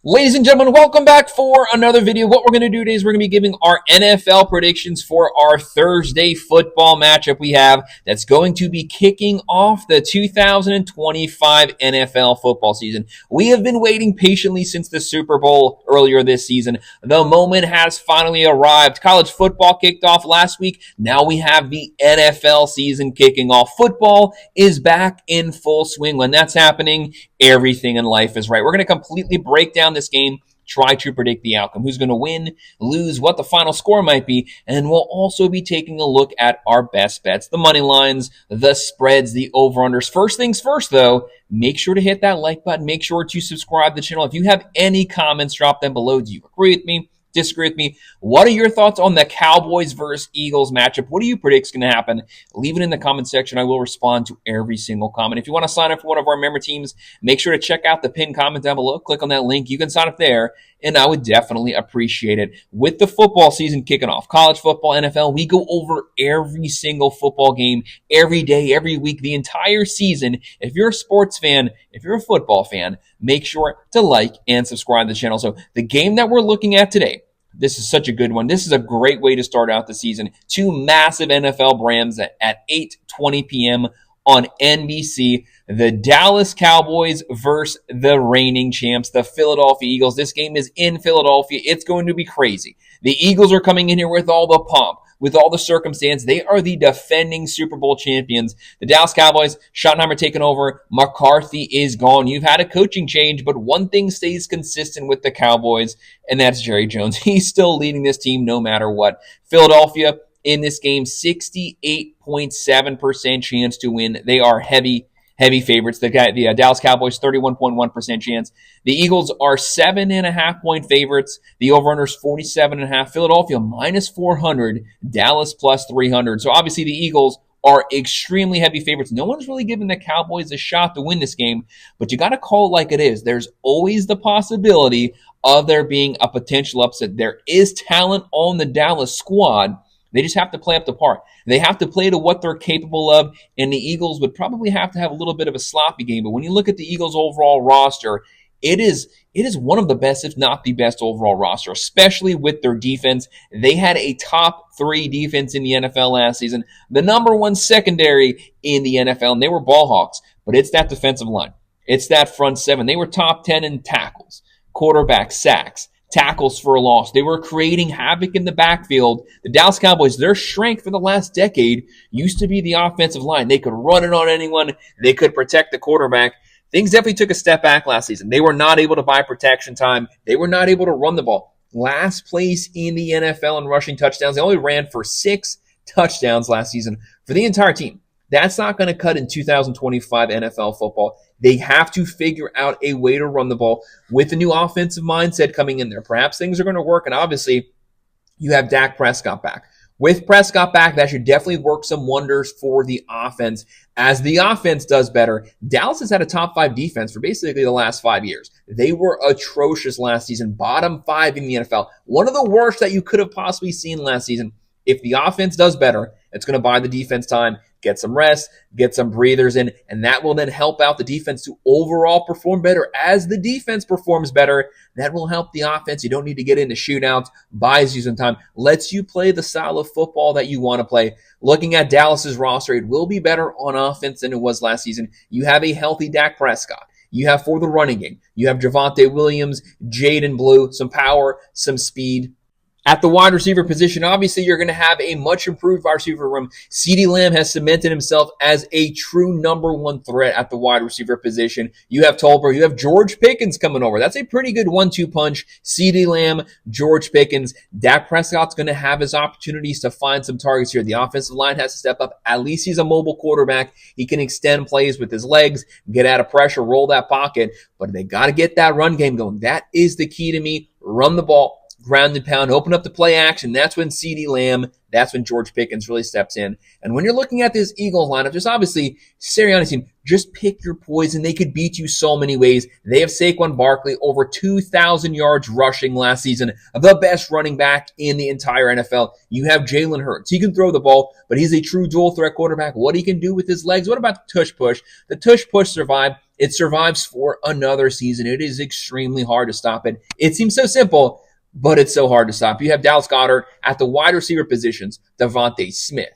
Ladies and gentlemen, welcome back for another video. What we're going to do today is we're going to be giving our NFL predictions for our Thursday football matchup we have that's going to be kicking off the 2025 NFL football season. We have been waiting patiently since the Super Bowl earlier this season. The moment has finally arrived. College football kicked off last week. Now we have the NFL season kicking off. Football is back in full swing. When that's happening, everything in life is right. We're going to completely break down this game, try to predict the outcome, who's going to win, lose, what the final score might be, and we'll also be taking a look at our best bets, the money lines, the spreads, the over-unders. First things first, though, make sure to hit that like button. Make sure to subscribe to the channel. If you have any comments, drop them below. Do you agree with me? Disagree with me? What are your thoughts on the Cowboys versus Eagles matchup? What do you predict is going to happen? Leave it in the comment section. I will respond to every single comment. If you want to sign up for one of our member teams, make sure to check out the pinned comment down below. Click on that link. You can sign up there, and I would definitely appreciate it. With the football season kicking off, college football, NFL, we go over every single football game, every day, every week, the entire season. If you're a sports fan, if you're a football fan, make sure to like and subscribe to the channel. So the game that we're looking at today, this is such a good one. This is a great way to start out the season. Two massive NFL brands at 8:20 p.m. on NBC. The Dallas Cowboys versus the reigning champs, the Philadelphia Eagles. This game is in Philadelphia. It's going to be crazy. The Eagles are coming in here with all the pomp, with all the circumstance. They are the defending Super Bowl champions. The Dallas Cowboys, Schottenheimer taking over. McCarthy is gone. You've had a coaching change, but one thing stays consistent with the Cowboys, and that's Jerry Jones. He's still leading this team no matter what. Philadelphia in this game, 68.7% chance to win. They are heavy favorites. The Dallas Cowboys, 31.1% chance. The Eagles are 7.5-point favorites. The over-under is 47.5. Philadelphia minus 400. Dallas plus 300. So obviously the Eagles are extremely heavy favorites. No one's really given the Cowboys a shot to win this game, but you got to call it like it is. There's always the possibility of there being a potential upset. There is talent on the Dallas squad. They just have to play up the part. They have to play to what they're capable of, and the Eagles would probably have to have a little bit of a sloppy game. But when you look at the Eagles' overall roster, it is one of the best, if not the best overall roster, especially with their defense. They had a top 3 defense in the NFL last season, the number 1 secondary in the NFL, and they were ball hawks. But it's that defensive line. It's that front 7. They were top 10 in tackles, quarterback sacks, tackles for a loss. They were creating havoc in the backfield. The Dallas Cowboys, their strength for the last decade used to be the offensive line. They could run it on anyone. They could protect the quarterback. Things definitely took a step back last season. They were not able to buy protection time. They were not able to run the ball. Last place in the NFL in rushing touchdowns. They only ran for 6 touchdowns last season for the entire team. That's not going to cut in 2025 NFL football. They have to figure out a way to run the ball with the new offensive mindset coming in there. Perhaps things are going to work, and obviously you have Dak Prescott back. With Prescott back, that should definitely work some wonders for the offense. As the offense does better, Dallas has had a top 5 defense for basically the last 5 years. They were atrocious last season, bottom 5 in the NFL. One of the worst that you could have possibly seen last season. If the offense does better, it's going to buy the defense time, get some rest, get some breathers in, and that will then help out the defense to overall perform better. As the defense performs better, that will help the offense. You don't need to get into shootouts, buys you some time, lets you play the style of football that you want to play. Looking at Dallas's roster, it will be better on offense than it was last season. You have a healthy Dak Prescott. You have for the running game, you have Javonte Williams, Jaden Blue, some power, some speed. At the wide receiver position, obviously, you're going to have a much improved wide receiver room. CeeDee Lamb has cemented himself as a true number 1 threat at the wide receiver position. You have Tolbert. You have George Pickens coming over. That's a pretty good 1-2 punch. CeeDee Lamb, George Pickens. Dak Prescott's going to have his opportunities to find some targets here. The offensive line has to step up. At least he's a mobile quarterback. He can extend plays with his legs, get out of pressure, roll that pocket. But they got to get that run game going. That is the key to me. Run the ball. Ground and pound, open up the play action. That's when CeeDee Lamb, that's when George Pickens really steps in. And when you're looking at this Eagles lineup, just obviously, Sirianni's team, just pick your poison. They could beat you so many ways. They have Saquon Barkley, over 2,000 yards rushing last season, the best running back in the entire NFL. You have Jalen Hurts. He can throw the ball, but he's a true dual threat quarterback. What he can do with his legs. What about the tush push? The tush push survived. it survives for another season. It is extremely hard to stop it. It seems so simple, but it's so hard to stop. You have Dallas Goedert at the wide receiver positions, Devontae Smith,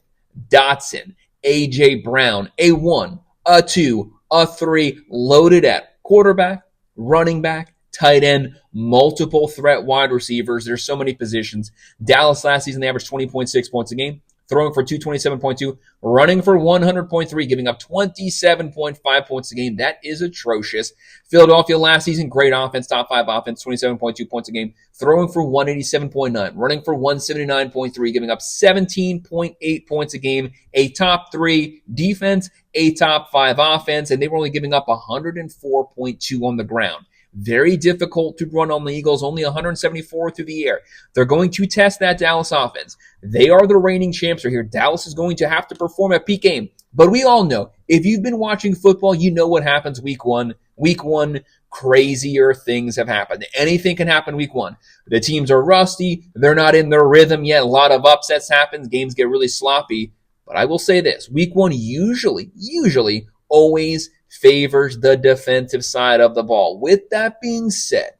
Dotson, A.J. Brown, a 1, a 2, a 3, loaded at quarterback, running back, tight end, multiple threat wide receivers. There's so many positions. Dallas last season, they averaged 20.6 points a game, throwing for 227.2, running for 100.3, giving up 27.5 points a game. That is atrocious. Philadelphia last season, great offense, top 5 offense, 27.2 points a game, throwing for 187.9, running for 179.3, giving up 17.8 points a game, a top 3 defense, a top 5 offense, and they were only giving up 104.2 on the ground. Very difficult to run on the Eagles, only 174 through the air. They're going to test that Dallas offense. They are the reigning champs right here. Dallas is going to have to perform at peak game. But we all know, if you've been watching football, you know what happens week one. Week one, crazier things have happened. Anything can happen week one. The teams are rusty. They're not in their rhythm yet. A lot of upsets happen. Games get really sloppy. But I will say this. Week one usually always favors the defensive side of the ball. With that being said,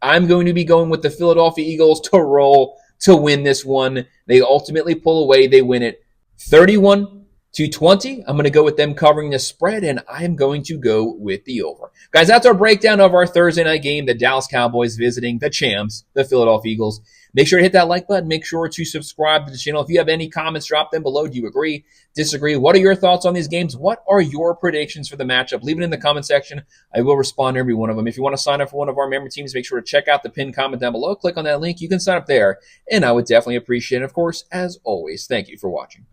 I'm going to be going with the Philadelphia Eagles to roll to win this one. They ultimately pull away. They win it 31-20. I'm going to go with them covering the spread, and I'm going to go with the over. Guys, that's our breakdown of our Thursday night game, the Dallas Cowboys visiting the champs, the Philadelphia Eagles. Make sure to hit that like button. Make sure to subscribe to the channel. If you have any comments, drop them below. Do you agree? Disagree? What are your thoughts on these games? What are your predictions for the matchup? Leave it in the comment section. I will respond to every one of them. If you want to sign up for one of our member teams, make sure to check out the pinned comment down below. Click on that link. You can sign up there, and I would definitely appreciate it. Of course, as always, thank you for watching.